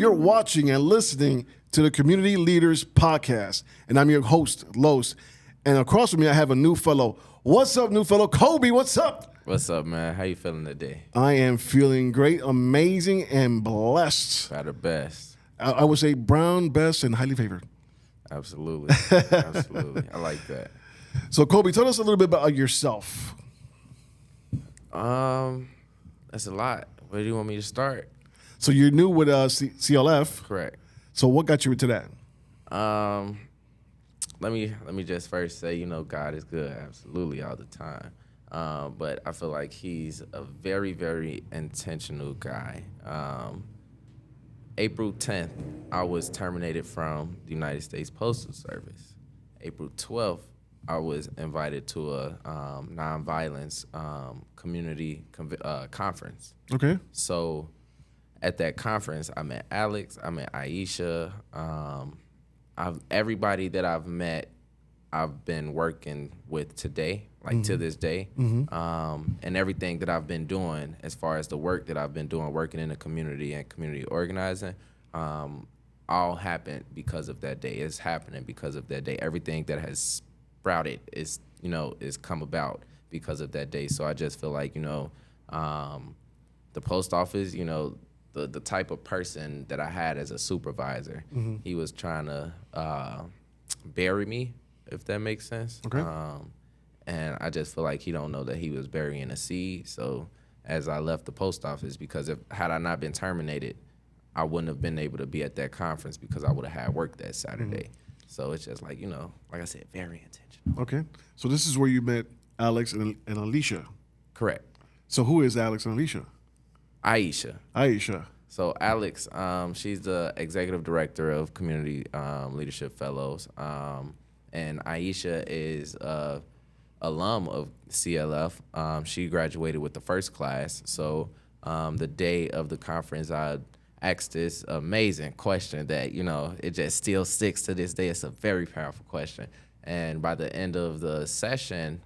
You're watching and listening to the Community Leaders Podcast, and I'm your host, Los. And across from me, I have a new fellow. What's up, new fellow? Kobey, what's up? What's up, man? How you feeling today? I am feeling great, amazing, and blessed. By the best. I would say brown, best, and highly favored. Absolutely. Absolutely. I like that. So, Kobey, tell us a little bit about yourself. That's a lot. Where do you want me to start? So you're new with CLF. Correct. So what got you into that? Let me just first say, God is good, absolutely, all the time. But I feel like he's a very, very intentional guy. April 10th, I was terminated from the United States Postal Service. April 12th, I was invited to a nonviolence community conference. Okay. So at that conference, I met Alex, I met Aisha. Everybody that I've met, I've been working with today, to this day. And everything that I've been doing as far as the work that I've been doing, working in the community and community organizing, all happened because of that day. It's happening because of that day. Everything that has sprouted is come about because of that day. So I just feel like, the post office, the type of person that I had as a supervisor, he was trying to bury me, if that makes sense. Okay. And I just feel like he don't know that he was burying a seed. So as I left the post office, because had I not been terminated, I wouldn't have been able to be at that conference because I would have had work that Saturday. So it's just like, like I said, very intentional. Okay. So this is where you met Alex and Alicia. Correct. So who is Alex and Alicia? Aisha. So Alex, she's the executive director of Community Leadership Fellows. And Aisha is a alum of CLF. She graduated with the first class. So the day of the conference, I asked this amazing question that, it just still sticks to this day. It's a very powerful question. And by the end of the session,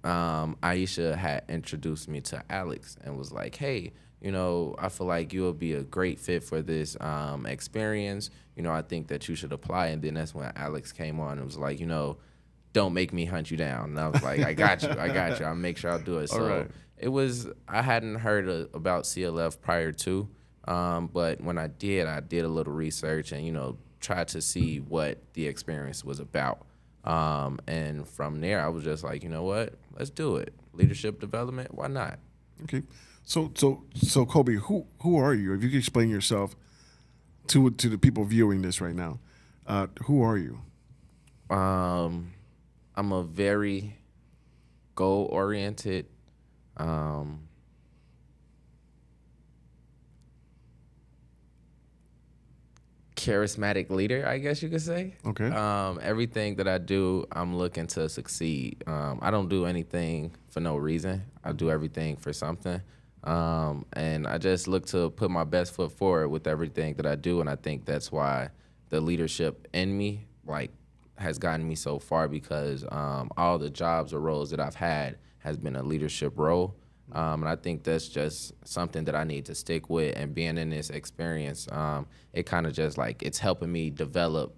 Aisha had introduced me to Alex and was like, hey, I feel like you'll be a great fit for this experience. I think that you should apply. And then that's when Alex came on and was like, don't make me hunt you down. And I was like, I got you. I'll make sure I'll do it. So It was, I hadn't heard about CLF prior to, but when I did a little research and, tried to see what the experience was about. And from there, I was just like, you know what? Let's do it. Leadership development, why not? Okay. So Kobey, who are you? If you could explain yourself to the people viewing this right now, who are you? I'm a very goal-oriented, charismatic leader, I guess you could say. Okay. Everything that I do, I'm looking to succeed. I don't do anything for no reason. I do everything for something. And I just look to put my best foot forward with everything that I do. And I think that's why the leadership in me, has gotten me so far because all the jobs or roles that I've had has been a leadership role. And I think that's just something that I need to stick with. And being in this experience, it kind of just it's helping me develop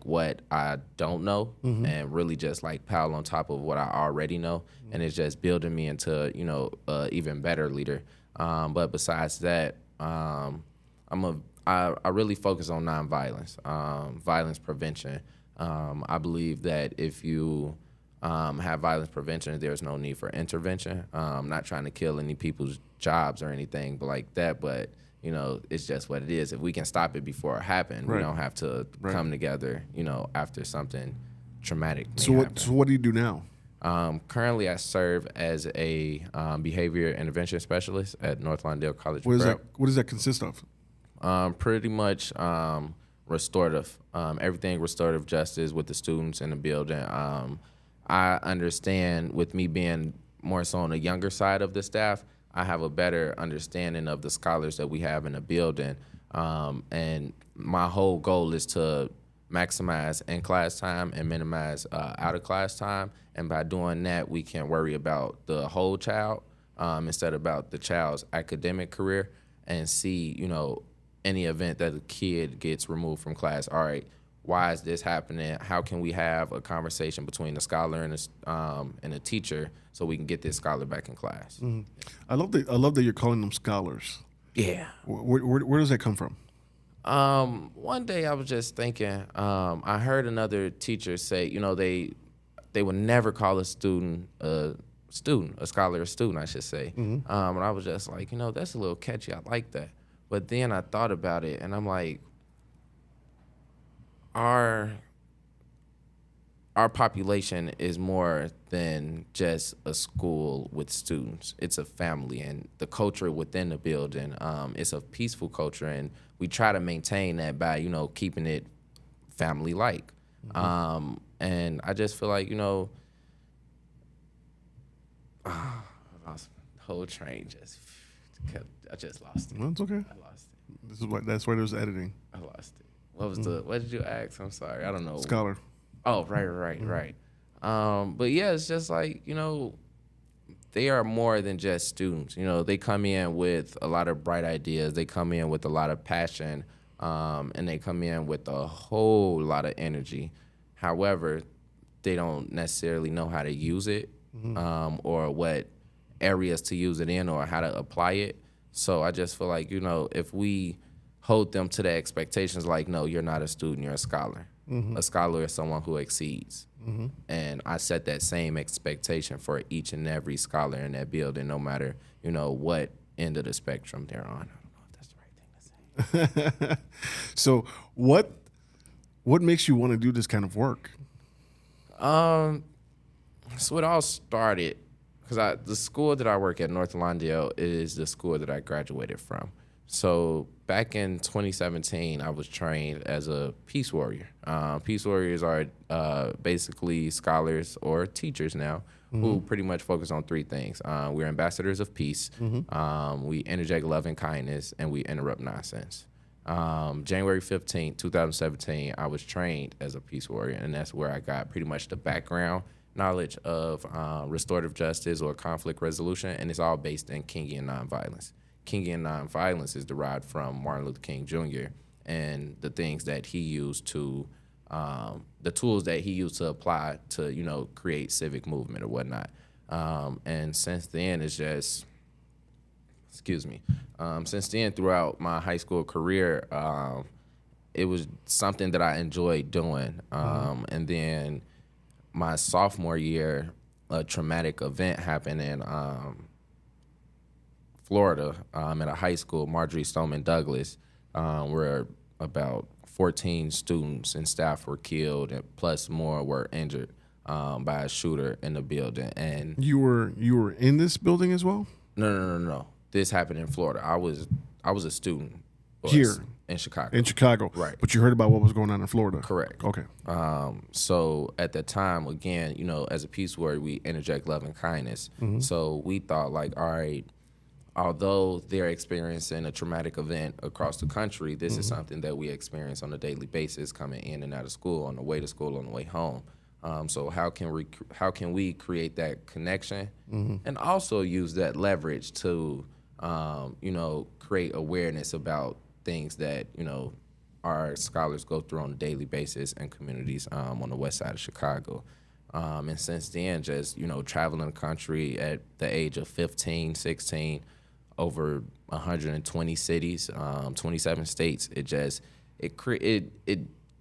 what I don't know and really just pile on top of what I already know. And it's just building me into, even better leader. But besides that, I really focus on nonviolence, violence prevention. I believe that if you have violence prevention, there's no need for intervention. I'm not trying to kill any people's jobs or anything like that, but it's just what it is. If we can stop it before it happens, we don't have to come together, after something traumatic. So what do you do now? Currently, I serve as a behavior intervention specialist at North Lawndale College. What does that consist of? Pretty much restorative, everything restorative justice with the students in the building. I understand, with me being more so on the younger side of the staff, I have a better understanding of the scholars that we have in the building. And my whole goal is to maximize in-class time and minimize out-of-class time. And by doing that, we can worry about the whole child instead of about the child's academic career and see, any event that a kid gets removed from class, all right, why is this happening? How can we have a conversation between the scholar and the teacher so we can get this scholar back in class? I love that you're calling them scholars. Yeah. Where does that come from? One day I was just thinking, I heard another teacher say, they would never call a scholar a student, I should say. And I was just like, that's a little catchy. I like that. But then I thought about it, and I'm like, our population is more than just a school with students. It's a family, and the culture within the building, it's a peaceful culture, and we try to maintain that by, keeping it family-like. And I just feel like, I lost the whole train. I just lost it. No, it's okay. I lost it. That's why there's editing. I lost it. What did you ask? I'm sorry. I don't know. Scholar. Oh, right. But yeah, it's just like, they are more than just students. They come in with a lot of bright ideas. They come in with a lot of passion, and they come in with a whole lot of energy. However, they don't necessarily know how to use it, or what areas to use it in, or how to apply it. So I just feel like, if we hold them to the expectations, like, no, you're not a student, you're a scholar. A scholar is someone who exceeds. And I set that same expectation for each and every scholar in that building, no matter, what end of the spectrum they're on. I don't know if that's the right thing to say. So what makes you want to do this kind of work? So it all started because the school that I work at, North Lawndale, is the school that I graduated from. So back in 2017, I was trained as a peace warrior. Peace warriors are basically scholars or teachers now who pretty much focus on three things. We're ambassadors of peace, we interject love and kindness, and we interrupt nonsense. January 15th, 2017, I was trained as a peace warrior, and that's where I got pretty much the background knowledge of restorative justice or conflict resolution, and it's all based in Kingian nonviolence. Kingian nonviolence is derived from Martin Luther King Jr. and the things that he used to, the tools that he used to apply to, create civic movement or whatnot. And since then, it's just, since then throughout my high school career, it was something that I enjoyed doing. And then my sophomore year, a traumatic event happened in Florida, at a high school, Marjorie Stoneman Douglas, where about 14 students and staff were killed, and plus more were injured by a shooter in the building. And you were in this building as well? No. This happened in Florida. I was a student here in Chicago. In Chicago, right? But you heard about what was going on in Florida, correct? Okay. So at the time, again, as a peace warrior, we interject love and kindness. So we thought, like, all right, although they're experiencing a traumatic event across the country, this is something that we experience on a daily basis, coming in and out of school, on the way to school, on the way home. So how can we create that connection and also use that leverage to create awareness about things that our scholars go through on a daily basis in communities on the west side of Chicago. And since then, just traveling the country at the age of 15, 16, over 120 cities, 27 states.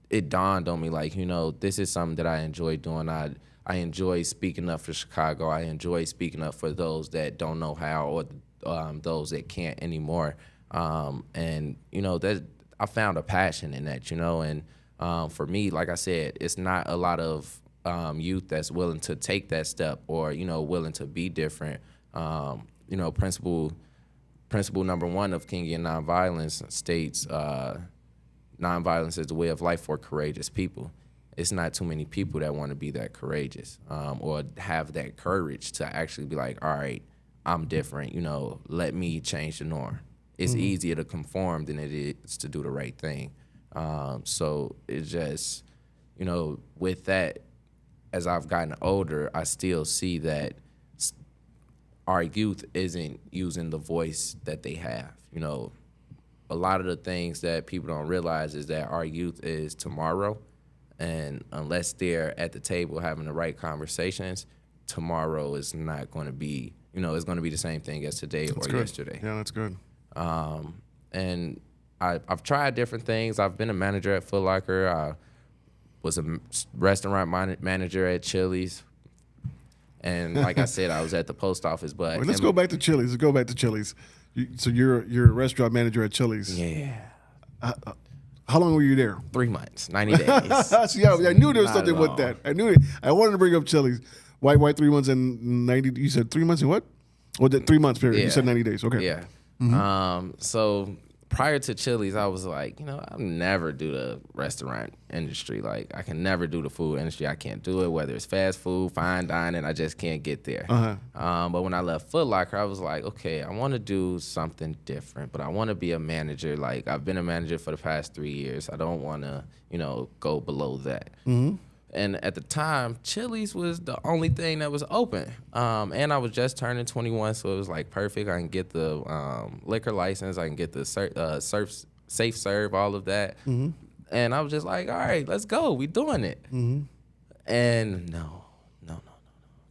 It dawned on me, like, this is something that I enjoy doing. I enjoy speaking up for Chicago. I enjoy speaking up for those that don't know how, or those that can't anymore. And that I found a passion in that, and for me, like I said, it's not a lot of youth that's willing to take that step, or willing to be different. Principle number one of Kingian nonviolence states nonviolence is the way of life for courageous people. It's not too many people that want to be that courageous, or have that courage to actually be like, all right, I'm different, let me change the norm. It's easier to conform than it is to do the right thing. So it's just, with that, as I've gotten older, I still see that our youth isn't using the voice that they have. a lot of the things that people don't realize is that our youth is tomorrow. And unless they're at the table having the right conversations, tomorrow is not going to be, it's going to be the same thing as today or yesterday. Yeah, that's good. And I've tried different things. I've been a manager at Foot Locker. I was a restaurant manager at Chili's. And like I said, I was at the post office. But let's go back to Chili's. Let's go back to Chili's. So you're a restaurant manager at Chili's. Yeah. How long were you there? 3 months, 90 days. See, I knew there was something with that. I knew it. I wanted to bring up Chili's. Why 3 months and 90? You said 3 months and what? Or the 3 months period? Yeah. You said 90 days. Okay. Yeah. So prior to Chili's, I was like, I'll never do the restaurant industry. Like, I can never do the food industry. I can't do it, whether it's fast food, fine dining. I just can't get there. But when I left Foot Locker, I was like, okay, I want to do something different, but I want to be a manager. Like, I've been a manager for the past 3 years. I don't want to, go below that. And at the time, Chili's was the only thing that was open. And I was just turning 21, so it was like perfect. I can get the liquor license. I can get the safe serve, all of that. And I was just like, all right, let's go. We doing it. And no.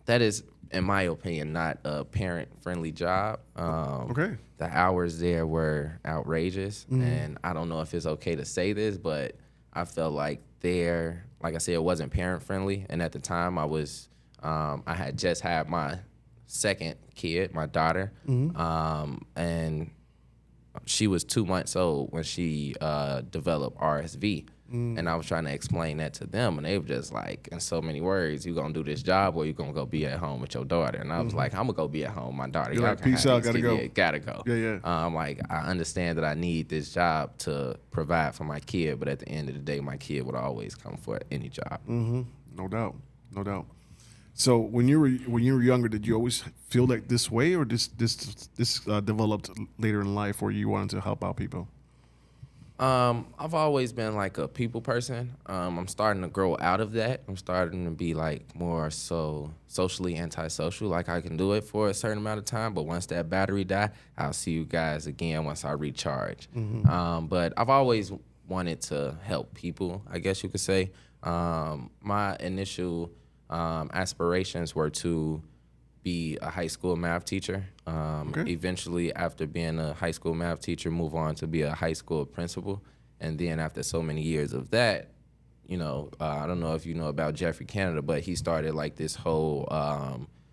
That is, in my opinion, not a parent-friendly job. Okay. The hours there were outrageous. And I don't know if it's okay to say this, but I felt like like I said, it wasn't parent friendly. And at the time I had just had my second kid, my daughter. And she was 2 months old when she developed RSV. And I was trying to explain that to them, and they were just like, in so many words, you gonna do this job or you gonna go be at home with your daughter? And I was like, I'm gonna go be at home with my daughter. You're like, peace out, gotta go. Yeah, gotta go. Yeah. Like, I understand that I need this job to provide for my kid, but at the end of the day, my kid would always come for any job. No doubt. So when you were younger, did you always feel like this way, or this developed later in life where you wanted to help out people? I've always been like a people person. I'm starting to grow out of that. I'm starting to be like more so socially antisocial. Like, I can do it for a certain amount of time, but once that battery die, I'll see you guys again once I recharge. But I've always wanted to help people, I guess you could say. My initial aspirations were to be a high school math teacher. Eventually, after being a high school math teacher, move on to be a high school principal. And then after so many years of that, I don't know if you know about Jeffrey Canada, but he started like this whole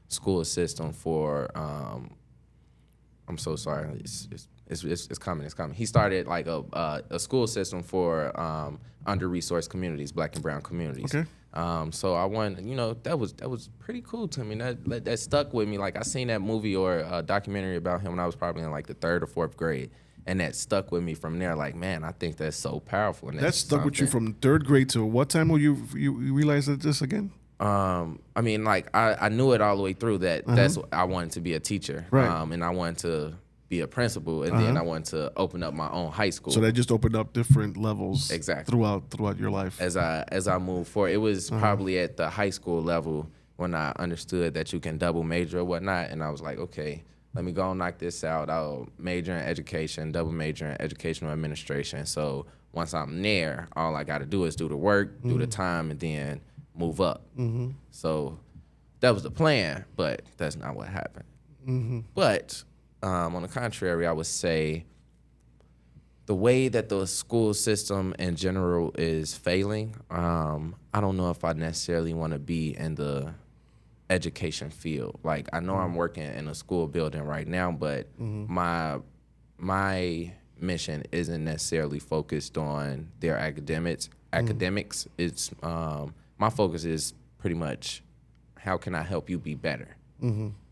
school system for, I'm so sorry, it's coming. He started like a school system for under-resourced communities, Black and brown communities. So I wanted, that was pretty cool to me. That stuck with me. Like, I seen that movie or a documentary about him when I was probably in like the 3rd or 4th grade, and that stuck with me from there. Like, man, I think that's so powerful. And that stuck with you from 3rd grade to what time will you realize that this again? I mean, like, I knew it all the way through that that's what I wanted to be a teacher, right. And I wanted to be a principal, and then I wanted to open up my own high school. So that just opened up different levels exactly throughout your life. As I moved forward, it was probably at the high school level when I understood that you can double major or whatnot, and I was like, okay, let me go and knock this out. I'll major in education, double major in educational administration. So once I'm there, all I got to do is do the work, do the time, and then move up. So that was the plan, but that's not what happened. But on the contrary, I would say the way that the school system in general is failing, I don't know if I necessarily want to be in the education field. Like, I know I'm working in a school building right now, but my mission isn't necessarily focused on their academics. It's my focus is pretty much, how can I help you be better?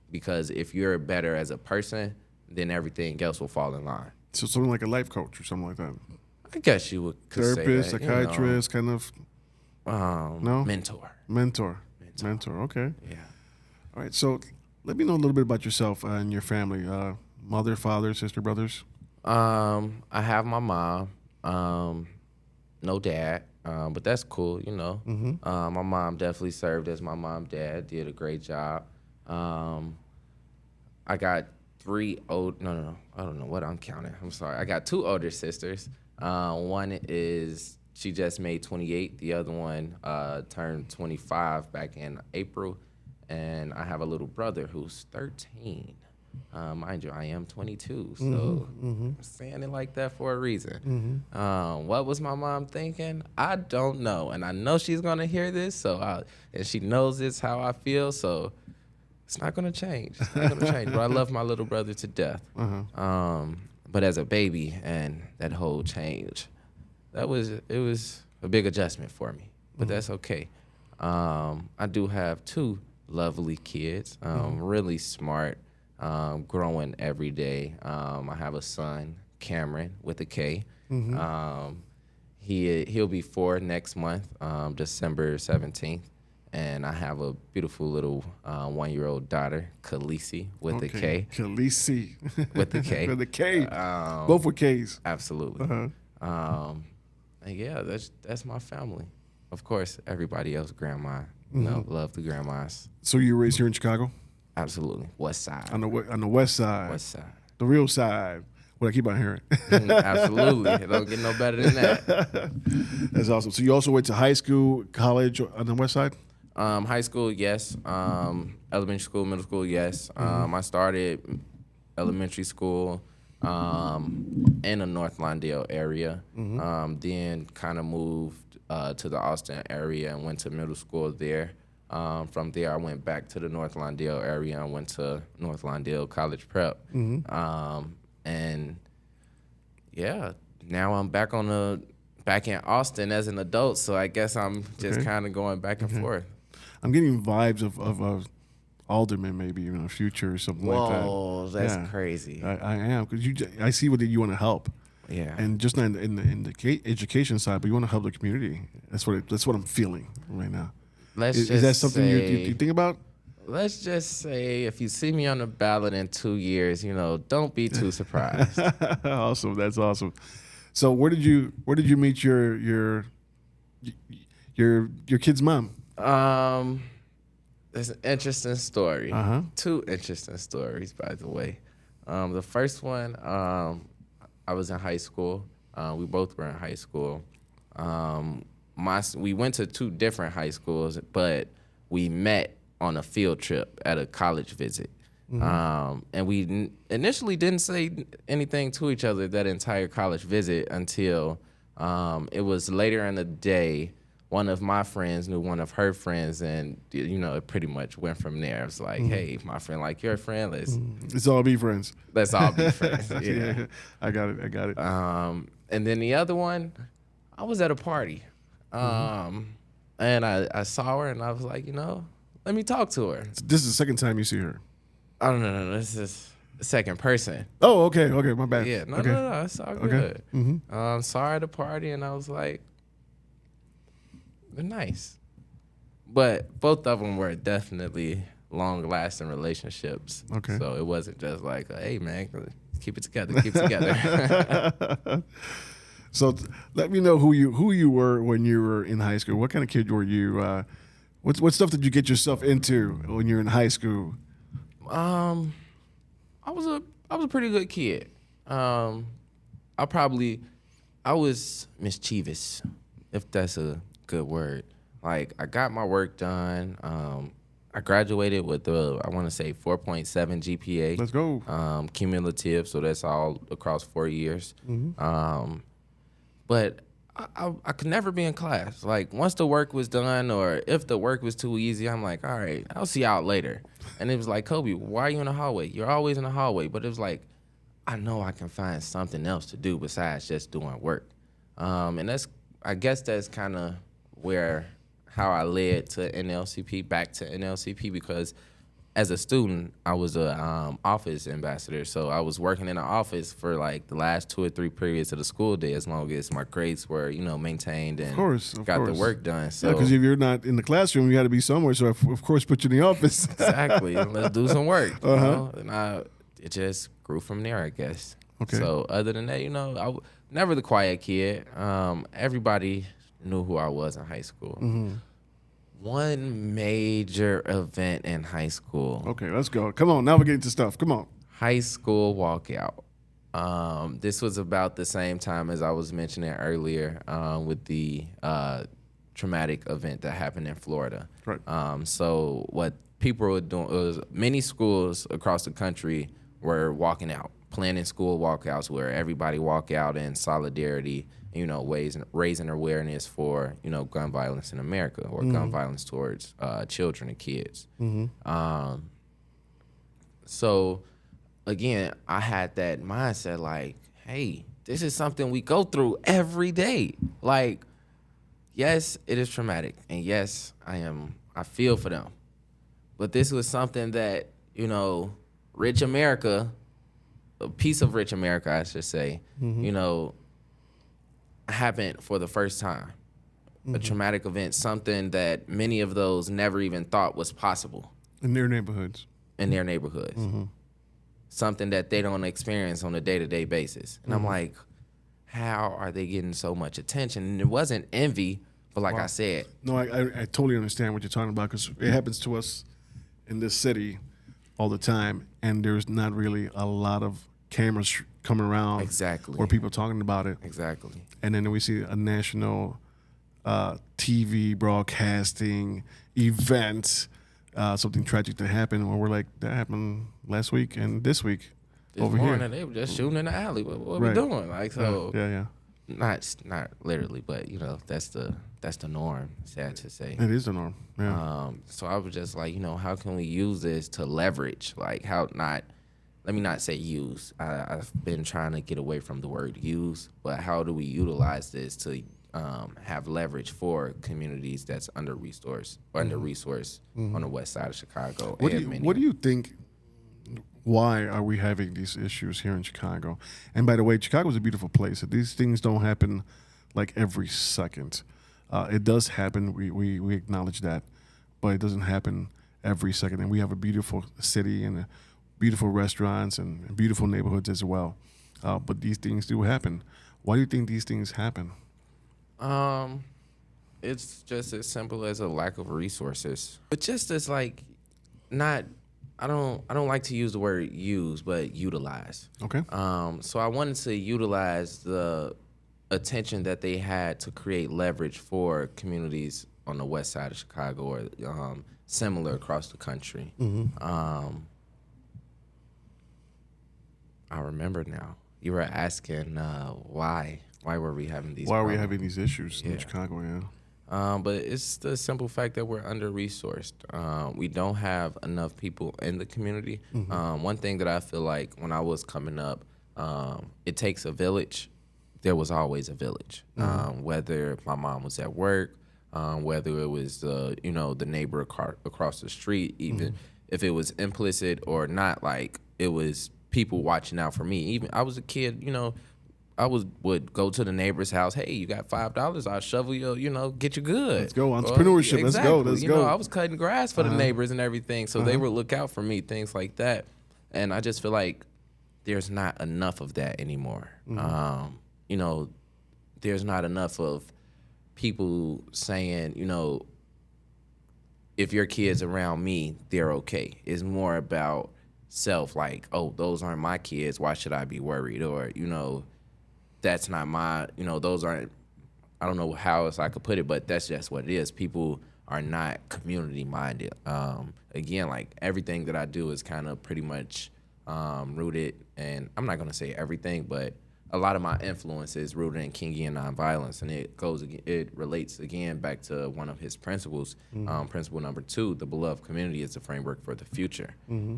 Because if you're better as a person, then everything else will fall in line. So something like a life coach or something like that. I guess you could therapist, say that, psychiatrist, kind of. No. Mentor. Okay. Yeah. All right. So let me know a little bit about yourself and your family. Mother, father, sister, brothers. I have my mom. No dad. But that's cool, My mom definitely served as my mom, dad, did a great job. I got I don't know what I'm counting. I'm sorry. I got 2 older sisters. One is, she just made 28. The other one turned 25 back in April. And I have a little brother who's 13. Mind you, I am 22, so I'm saying it like that for a reason. What was my mom thinking? I don't know, and I know she's gonna hear this, and she knows this how I feel, so it's not gonna change. It's not gonna change. But I love my little brother to death. But as a baby, and that whole change, it was a big adjustment for me, but that's okay. I do have 2 lovely kids, really smart. Growing every day. I have a son, Cameron, with a K. He'll be 4 next month, December 17th. And I have a beautiful little 1-year-old daughter, Khaleesi, with a K. Khaleesi. With the K. With a K. Both with Ks. Absolutely. And yeah, that's my family. Of course, everybody else, grandma. Love the grandmas. So you were raised here in Chicago? Absolutely. Westside. On the west side. Westside. The real side. What I keep on hearing. Absolutely. It don't get no better than that. That's awesome. So you also went to high school, college on the west side? High school, yes. Elementary school, middle school, yes. I started elementary school in the North Lawndale area. Then kind of moved to the Austin area and went to middle school there. From there, I went back to the North Lawndale area and went to North Lawndale College Prep. And yeah, now I'm back in Austin as an adult. So I guess I'm just kind of going back and forth. I'm getting vibes of alderman, maybe future or something like that. Whoa, that's crazy. I am, because I see what you want to help. Yeah, and just not in the education side, but you want to help the community. That's what I'm feeling right now. Is that something you think about? Let's just say if you see me on the ballot in 2 years, don't be too surprised. Awesome, that's awesome. So where did you meet your kid's mom? There's an interesting story. 2 interesting stories, by the way. The first one, I was in high school. We both were in high school. We went to 2 different high schools, but we met on a field trip at a college visit. And we initially didn't say anything to each other that entire college visit until it was later in the day. One of my friends knew one of her friends, and it pretty much went from there. It was like, hey, my friend like your friend, let's all be friends. Let's all be friends. Yeah. I got it. And then the other one, I was at a party. And I saw her, and I was like, let me talk to her. This is the second time you see her. Oh, no, this is the second person. Oh, okay, my bad. Yeah, no, it's all good. Saw her at a party, and I was like, they're nice. But both of them were definitely long-lasting relationships. Okay. So it wasn't just like, hey, man, keep it together. So let me know who you were when you were in high school. What kind of kid were you? What stuff did you get yourself into when you were in high school? I was a pretty good kid. I was mischievous, if that's a good word. Like, I got my work done. I graduated with I want to say 4.7 GPA. Let's go. Cumulative, so that's all across 4 years. But I could never be in class. Like, once the work was done, or if the work was too easy, I'm like, all right, I'll see y'all later. And it was like, Kobey, why are you in the hallway? You're always in the hallway. But it was like, I know I can find something else to do besides just doing work. And I guess that's kind of how I led to NLCP, back to NLCP, because as a student, I was a office ambassador. So I was working in the office for like the last 2 or 3 periods of the school day, as long as my grades were, maintained and got the work done. So because if you're not in the classroom, you got to be somewhere. So of course, put you in the office. Exactly. Let's do some work. And it just grew from there, I guess. Okay. So other than that, I was never the quiet kid. Everybody knew who I was in high school. One major event in high school. Okay, let's go. Come on, now we're getting to stuff. Come on. High school walkout. This was about the same time as I was mentioning earlier with the traumatic event that happened in Florida. Right. So what people were doing was many schools across the country were walking out, planning school walkouts where everybody walk out in solidarity, raising awareness for, gun violence in America or gun violence towards children and kids. So again, I had that mindset like, hey, this is something we go through every day. Like, yes, it is traumatic. And yes, I feel for them. But this was something that, rich America, a piece of rich America, I should say, happened for the first time. A traumatic event, something that many of those never even thought was possible. In their neighborhoods. Something that they don't experience on a day-to-day basis. And I'm like, how are they getting so much attention? And it wasn't envy, but like I said. No, I totally understand what you're talking about because it happens to us in this city all the time, and there's not really a lot of cameras coming around. Exactly. Or people talking about it. Exactly. And then we see a national TV broadcasting event, something tragic to happen, where we're like, that happened last week and this week this over morning, here. They were just shooting in the alley. What we doing? Like, so Yeah. Not literally, but that's the norm, sad to say. It is the norm. Yeah. So I was just like, how can we use this to leverage? Like, let me not say use. I've been trying to get away from the word use, but how do we utilize this to have leverage for communities that's under-resourced on the west side of Chicago? What do you think? Why are we having these issues here in Chicago? And by the way, Chicago is a beautiful place. These things don't happen like every second. It does happen. We acknowledge that, but it doesn't happen every second. And we have a beautiful city and beautiful restaurants and beautiful neighborhoods as well. But these things do happen. Why do you think these things happen? It's just as simple as a lack of resources. But just as like not. I don't like to use the word use, but utilize. Okay. So I wanted to utilize the attention that they had to create leverage for communities on the west side of Chicago or similar across the country. I remember now. You were asking why were we having these? Why are we having these issues in Chicago? Yeah. But it's the simple fact that we're under-resourced. We don't have enough people in the community. One thing that I feel like when I was coming up, it takes a village. There was always a village. Whether my mom was at work, whether it was the neighbor across the street, even if it was implicit or not, like it was people watching out for me. Even I was a kid, I would go to the neighbor's house. Hey, you got $5? I'll shovel you, get you good. Let's go. Entrepreneurship. Exactly. Let's go. I was cutting grass for the neighbors and everything. So they would look out for me, things like that. And I just feel like there's not enough of that anymore. There's not enough of people saying, if your kid's around me, they're okay. It's more about self, like, oh, those aren't my kids. Why should I be worried? Or, that's not my, those aren't, I don't know how else I could put it, but that's just what it is. People are not community minded. Again, like everything that I do is kind of pretty much rooted, and I'm not going to say everything, but a lot of my influence is rooted in Kingian nonviolence, and it relates again back to one of his principles. Principle number 2, the beloved community is the framework for the future.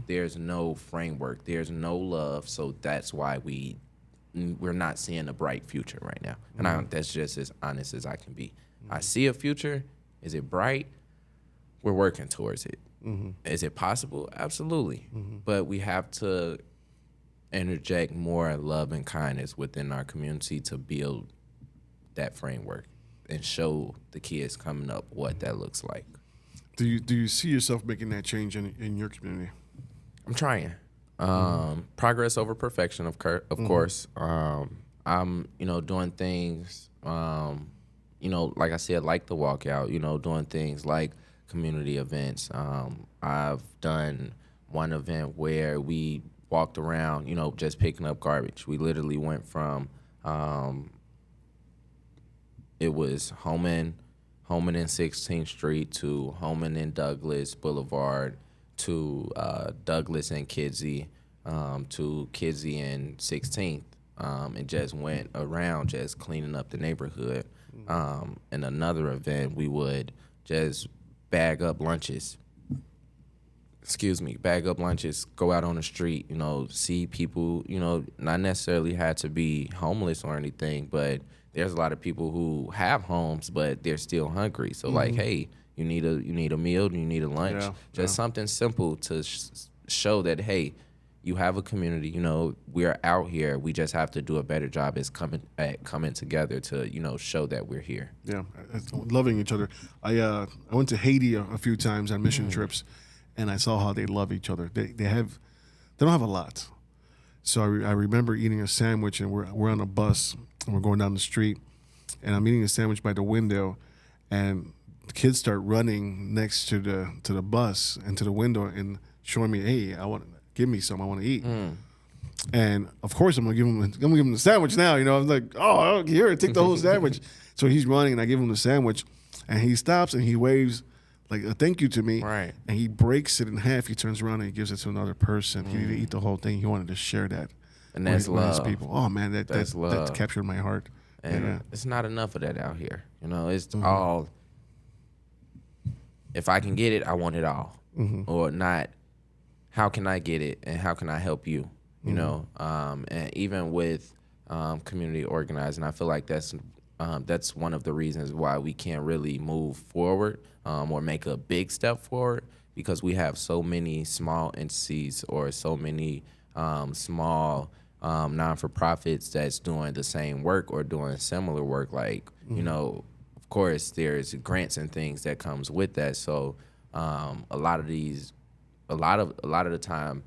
There's no framework, there's no love, so that's why we're not seeing a bright future right now. And that's just as honest as I can be. I see a future. Is it bright? We're working towards it. Is it possible? Absolutely. But we have to interject more love and kindness within our community to build that framework and show the kids coming up what that looks like. Do you see yourself making that change in your community? I'm trying. Progress over perfection, of course. I'm, doing things, like I said, like the walkout, doing things like community events. I've done one event where we walked around, just picking up garbage. We literally went from it was Homan and 16th Street to Homan and Douglas Boulevard to Douglas and Kidsey to Kidsey and 16th, and just went around just cleaning up the neighborhood. In another event, we would just bag up lunches, go out on the street, see people, not necessarily had to be homeless or anything, but there's a lot of people who have homes, but they're still hungry. So like, hey, you need a meal, you need a lunch, something simple to show that, hey, you have a community, we're out here. We just have to do a better job as coming together to, show that we're here. Yeah, loving each other. I went to Haiti a few times on mission trips, and I saw how they love each other. They don't have a lot. So I remember eating a sandwich, and we're on a bus, and we're going down the street, and I'm eating a sandwich by the window, and the kids start running next to the bus and to the window and showing me, hey, give me some, I want to eat. And of course I'm gonna give him the sandwich now. I'm like, oh, here, take the whole sandwich. So he's running, and I give him the sandwich, and he stops and he waves like a thank you to me. Right. And he breaks it in half. He turns around and he gives it to another person. He didn't eat the whole thing. He wanted to share that. And that's love. People. Oh man, that's love. That captured my heart. And it's not enough of that out here. It's all. If I can get it, I want it all, or not. How can I get it, and how can I help you? And even with community organizing, I feel like that's one of the reasons why we can't really move forward or make a big step forward, because we have so many small entities or so many small non-for-profits that's doing the same work or doing similar work. Like, of course, there's grants and things that comes with that. So a lot of the time,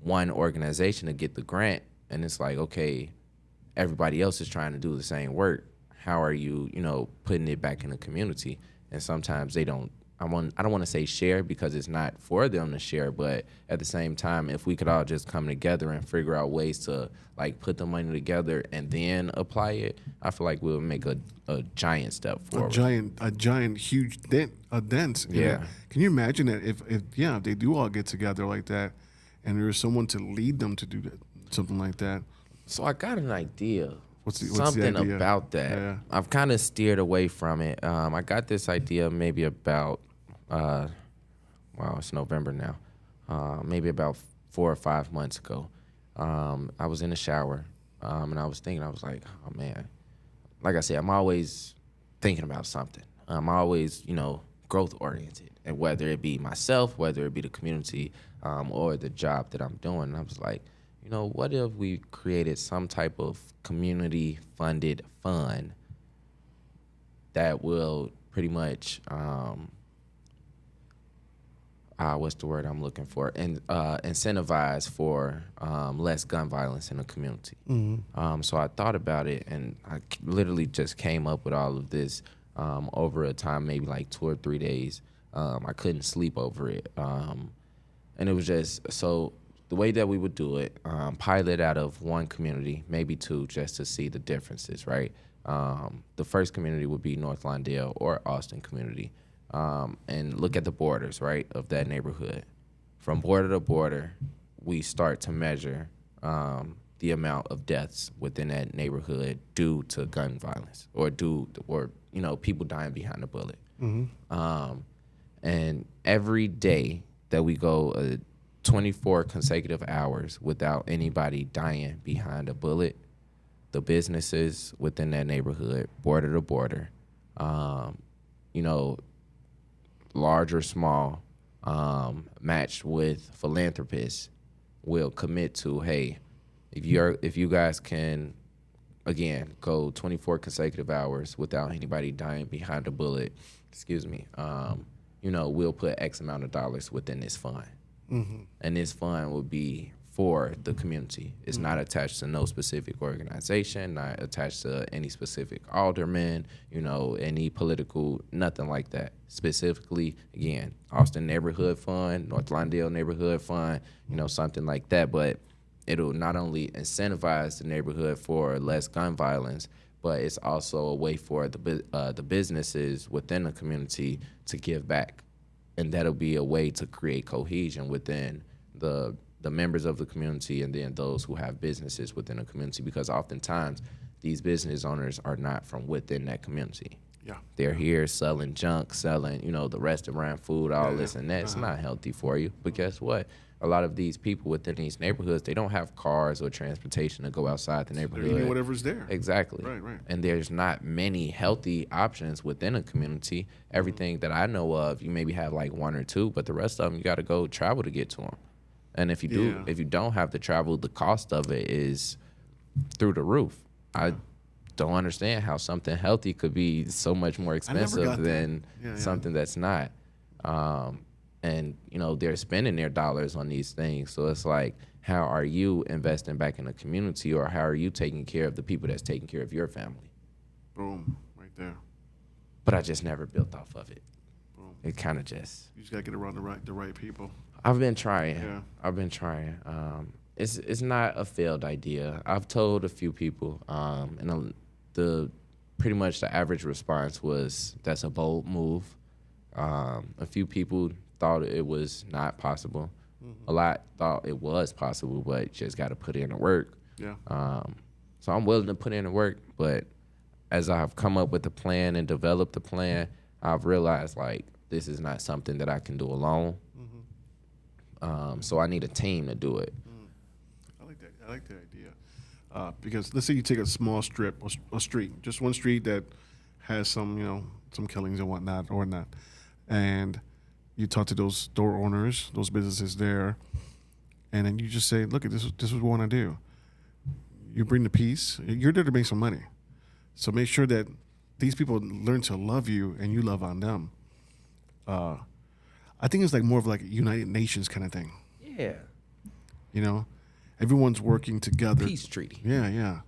one organization to get the grant, and it's like, okay, everybody else is trying to do the same work. How are you, putting it back in the community? And sometimes they don't. I don't want to say share, because it's not for them to share, but at the same time, if we could all just come together and figure out ways to like put the money together and then apply it, I feel like we'll make a giant step forward. A giant, huge dent. Yeah. Can you imagine that if they do all get together like that, and there's someone to lead them to do that, something like that? So I got an idea. What's the something idea? About that? Yeah. I've kind of steered away from it. I got this idea maybe about. It's November now. Maybe about 4 or 5 months ago. I was in the shower, and I was thinking, I was like, oh man, like I said, I'm always thinking about something. I'm always, growth oriented, and whether it be myself, whether it be the community, or the job that I'm doing. And I was like, what if we created some type of community funded fund that will pretty much, what's the word I'm looking for? And incentivize for less gun violence in the community. So I thought about it, and I literally just came up with all of this over a time, maybe like 2 or 3 days. I couldn't sleep over it, and it was just so. The way that we would do it, pilot out of one community, maybe 2, just to see the differences, right? The first community would be North Lawndale or Austin community. And look at the borders, right, of that neighborhood. From border to border, we start to measure the amount of deaths within that neighborhood due to gun violence or people dying behind a bullet. And every day that we go 24 consecutive hours without anybody dying behind a bullet, the businesses within that neighborhood, border to border, large or small, matched with philanthropists, will commit to, hey, if you guys can, again, go 24 consecutive hours without anybody dying behind a bullet, we'll put X amount of dollars within this fund. And this fund will be for the community. It's not attached to no specific organization, not attached to any specific alderman, any political, nothing like that. Specifically, again, Austin Neighborhood Fund, North Lawndale Neighborhood Fund, something like that. But it'll not only incentivize the neighborhood for less gun violence, but it's also a way for the businesses within the community to give back, and that'll be a way to create cohesion within the members of the community, and then those who have businesses within the community, because oftentimes these business owners are not from within that community. Yeah. They're here selling junk, selling, the restaurant food, all this and that. It's not healthy for you. But guess what? A lot of these people within these neighborhoods, they don't have cars or transportation to go outside the neighborhood. They're eating whatever's there. Exactly. Right. And there's not many healthy options within a community. Everything that I know of, you maybe have like one or two, but the rest of them, you got to go travel to get to them. And if you don't have to travel, the cost of it is through the roof. I don't understand how something healthy could be so much more expensive than something that's not. And they're spending their dollars on these things. So it's like, how are you investing back in the community, or how are you taking care of the people that's taking care of your family? Boom, right there. But I just never built off of it. Boom. It kind of just. You just gotta get around the right people. I've been trying. Yeah. I've been trying. It's not a failed idea. I've told a few people, and the pretty much the average response was, that's a bold move. A few people thought it was not possible. A lot thought it was possible, but just got to put in the work. Yeah. So I'm willing to put in the work, but as I've come up with the plan and developed the plan, I've realized, like, this is not something that I can do alone. So I need a team to do it. I like that idea. Because let's say you take a small strip, a street, just one street that has some, some killings and whatnot, and you talk to those store owners, those businesses there, and then you just say, look, this is what we want to do. You bring the peace. You're there to make some money. So make sure that these people learn to love you and you love on them. I think it's like more of like a United Nations kind of thing. Yeah. Everyone's working together. Peace treaty. Yeah.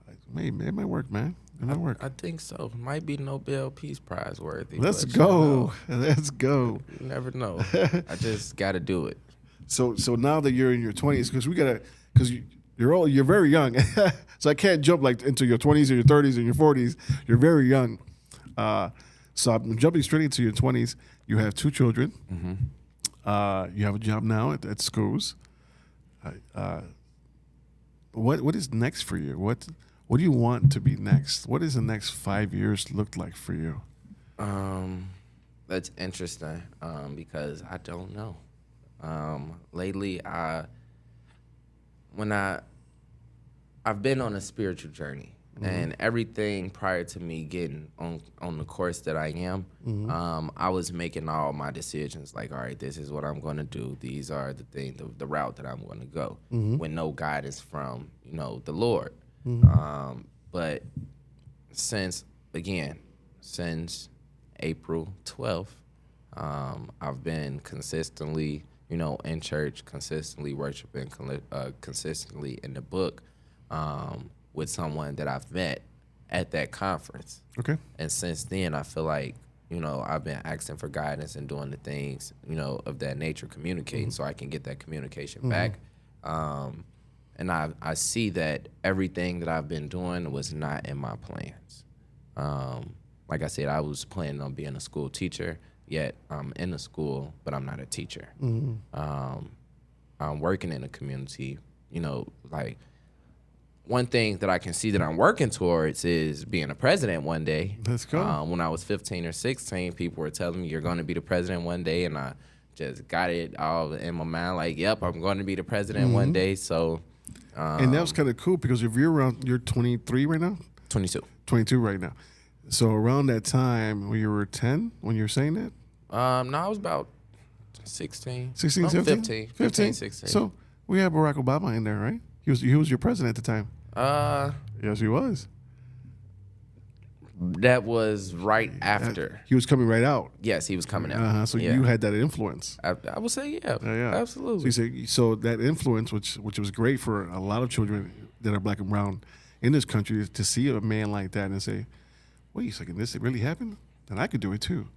It might work, man. It might work. I think so. Might be Nobel Peace Prize worthy. Let's go. Let's go. You never know. I just got to do it. So now that you're in your 20s, because you're very young, so I can't jump like into your 20s or your 30s or your 40s. You're very young. So I'm jumping straight into your 20s. You have 2 children. Mm-hmm. You have a job now at schools. What is next for you? What do you want to be next? What does the next 5 years look like for you? That's interesting because I don't know. Lately, I've been on a spiritual journey. And everything prior to me getting on the course that I am, I was making all my decisions like, all right, this is what I'm going to do. These are the things, the route that I'm going to go, with no guidance from, the Lord. But since April 12th, I've been consistently, in church, consistently worshiping, consistently in the book, with someone that I've met at that conference. Okay. And since then, I feel like, I've been asking for guidance and doing the things, of that nature, communicating so I can get that communication back. And I see that everything that I've been doing was not in my plans. Like I said, I was planning on being a school teacher, yet I'm in the school, but I'm not a teacher. I'm working in the community, like, one thing that I can see that I'm working towards is being a president one day. Let's go. When I was 15 or 16, people were telling me, you're going to be the president one day, and I just got it all in my mind, like, yep, I'm going to be the president one day. So, and that was kind of cool because if you're 23 right now? 22. 22 right now. So around that time when you were 10, when you were saying that? No, I was about 16. 16, 17? 15. 15, 16. So we had Barack Obama in there, right? He was your president at the time. Yes, he was. That was right after. He was coming right out. Yes, he was coming out. So you had that influence. I would say, yeah, absolutely. So that influence, which was great for a lot of children that are black and brown in this country, to see a man like that and say, wait a second, this really happened? Then I could do it too.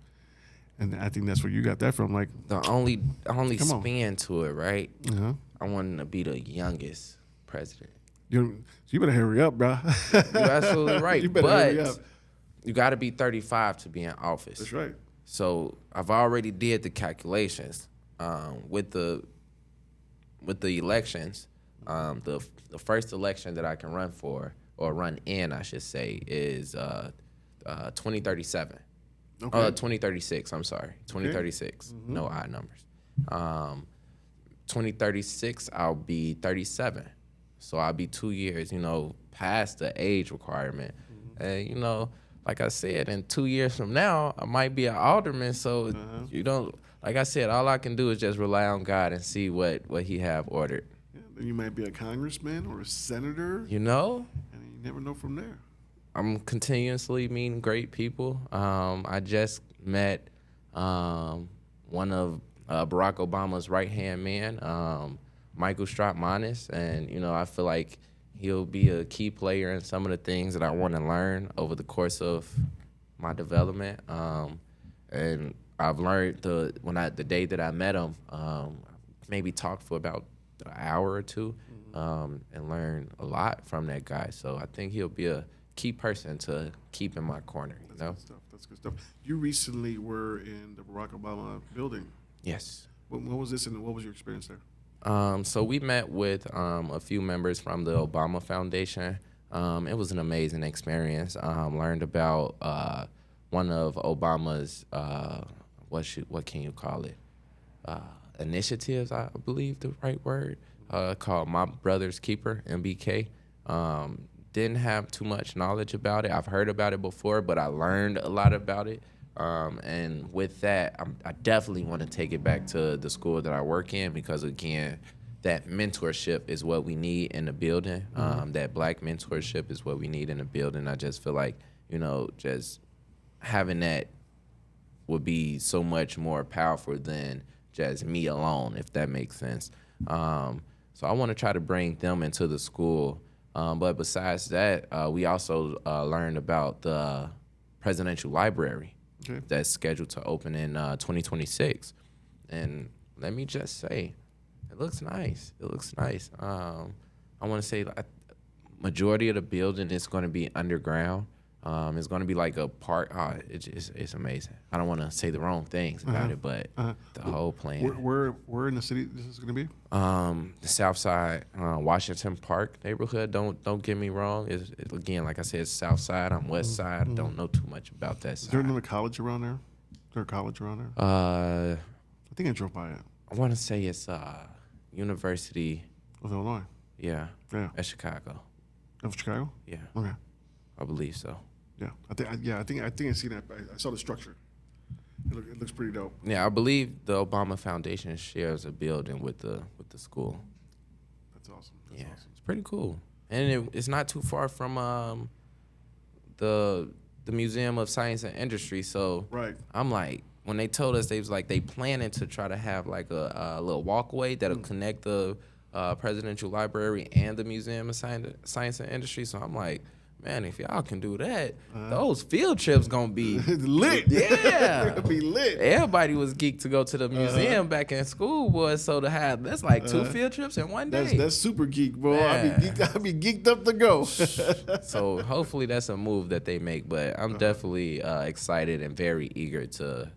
And I think that's where you got that from. Like, The only Come on. spin to it, right? uh-huh. I wanted to be the youngest president. You better hurry up, bro. You're absolutely right. You better hurry up. But you got to be 35 to be in office. That's right. So I've already did the calculations with the elections. The first election that I can run for, or run in, I should say, is 2037. Okay. 2036. I'm sorry, 2036. Mm-hmm. No odd numbers. 2036, I'll be 37. So I'll be 2 years, past the age requirement. Mm-hmm. And like I said, in 2 years from now, I might be an alderman. So like I said, all I can do is just rely on God and see what He have ordered. Yeah, then you might be a congressman or a senator. And you never know from there. I'm continuously meeting great people. I just met one of Barack Obama's right-hand man, Michael Strautmanis, and I feel like he'll be a key player in some of the things that I want to learn over the course of my development. And I've learned the day that I met him, maybe talked for about an hour or two, and learned a lot from that guy. So I think he'll be a key person to keep in my corner. Good stuff. That's good stuff. You recently were in the Barack Obama building. Yes. What was this, and what was your experience there? So we met with a few members from the Obama Foundation. It was an amazing experience. Learned about one of Obama's what can you call it? Initiatives, I believe the right word, called My Brother's Keeper, MBK. Didn't have too much knowledge about it. I've heard about it before, but I learned a lot about it. And with that, I definitely want to take it back to the school that I work in because, again, that mentorship is what we need in the building. That black mentorship is what we need in the building. I just feel like, just having that would be so much more powerful than just me alone, if that makes sense. So I want to try to bring them into the school. But besides that, we also learned about the presidential library. Okay. That's scheduled to open in 2026. And let me just say, it looks nice. I want to say majority of the building is going to be underground. It's going to be like a park. It's amazing. I don't want to say the wrong things about it, but the whole plan. Where in the city this is going to be? The South Side, Washington Park neighborhood. Don't get me wrong. It's again, like I said, it's South Side. I'm West Side. Don't know too much about that side. Is there another college around there? Is there a college around there? I think I drove by it. I want to say it's University of Illinois. Yeah. At Chicago. Of Chicago? Yeah. Okay. I believe so. Yeah, I think I see that. I saw the structure. It looks pretty dope. Yeah, I believe the Obama Foundation shares a building with the school. That's awesome. That's awesome. It's pretty cool, and it's not too far from the Museum of Science and Industry. So right. I'm like, when they told us they planning to try to have like a little walkway that'll connect the presidential library and the Museum of Science and Industry. So I'm like, man, if y'all can do that, those field trips gonna be lit. Yeah, gonna be lit. Everybody was geeked to go to the museum back in school, boy. So to have that's like 2 field trips in one day. That's super geek, bro. I be geeked up to go. So hopefully that's a move that they make. But I'm definitely excited and very eager to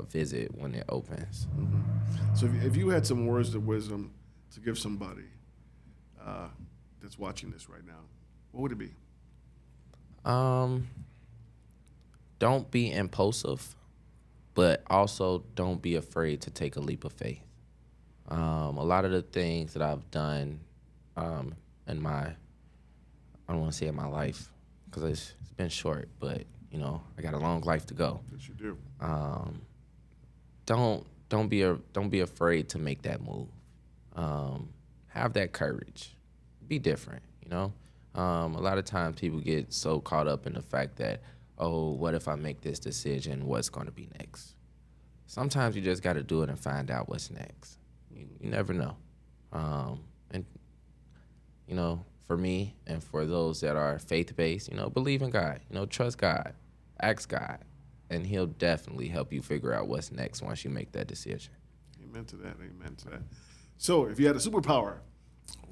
visit when it opens. So if you had some words of wisdom to give somebody that's watching this right now, what would it be? Don't be impulsive, but also don't be afraid to take a leap of faith. A lot of the things that I've done in my, I don't want to say in my life, because it's been short, but I got a long life to go. Yes, you do. Don't be afraid to make that move. Have that courage. Be different. A lot of times people get so caught up in the fact that, oh, what if I make this decision? What's going to be next? Sometimes you just got to do it and find out what's next. You never know. And for me and for those that are faith-based, believe in God. Trust God. Ask God. and he'll definitely help you figure out what's next once you make that decision. Amen to that. Amen to that. So, if you had a superpower,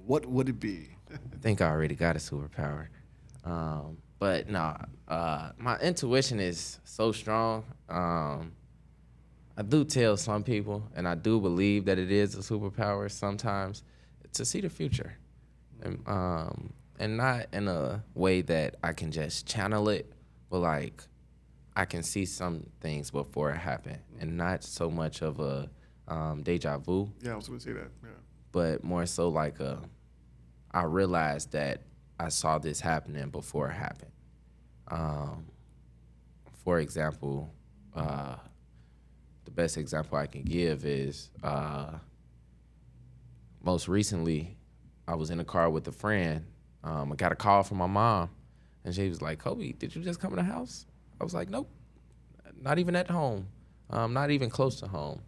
what would it be? I think I already got a superpower. But no, my intuition is so strong. I do tell some people, and I do believe that it is a superpower sometimes, to see the future. And not in a way that I can just channel it, but like I can see some things before it happened, and not so much of a deja vu. Yeah, I was going to say that. Yeah. But more so like I realized that I saw this happening before it happened. For example, the best example I can give is most recently I was in a car with a friend. I got a call from my mom, and she was like, "Kobey, did you just come in the house?" I was like, "Nope, not even at home, not even close to home."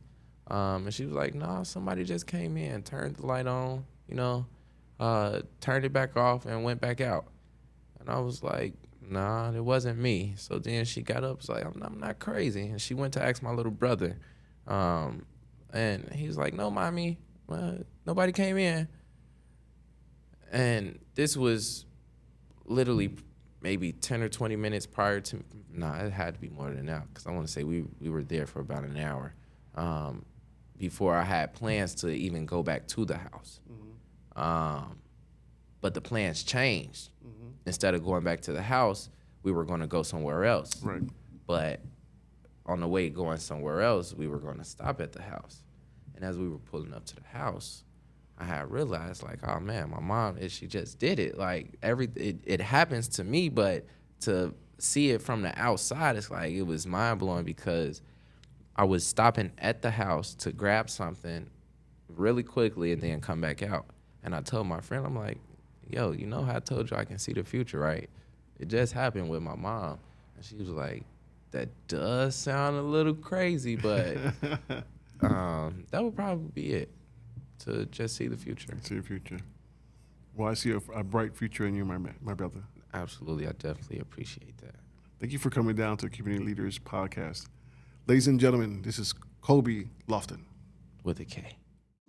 And she was like, "No, somebody just came in, turned the light on, turned it back off and went back out." And I was like, "Nah, it wasn't me." So then she got up, was like, I'm not crazy. And she went to ask my little brother. And he was like, "No, mommy, nobody came in." And this was literally maybe 10 or 20 minutes prior to, it had to be more than that, because I want to say we were there for about an hour before I had plans to even go back to the house. Mm-hmm. But the plans changed. Mm-hmm. Instead of going back to the house, we were going to go somewhere else. Right. But on the way going somewhere else, we were going to stop at the house. And as we were pulling up to the house, I had realized, like, oh man, my mom, she just did it. Like, it happens to me, but to see it from the outside, it's like, it was mind blowing, because I was stopping at the house to grab something really quickly and then come back out. And I told my friend, I'm like, "Yo, you know how I told you I can see the future, right? It just happened with my mom." And she was like, "That does sound a little crazy, but that would probably be it, to just see the future." See the future. Well, I see a bright future in you, my brother. Absolutely. I definitely appreciate that. Thank you for coming down to Community Leaders Podcast. Ladies and gentlemen, this is Kobey Lofton. With a K.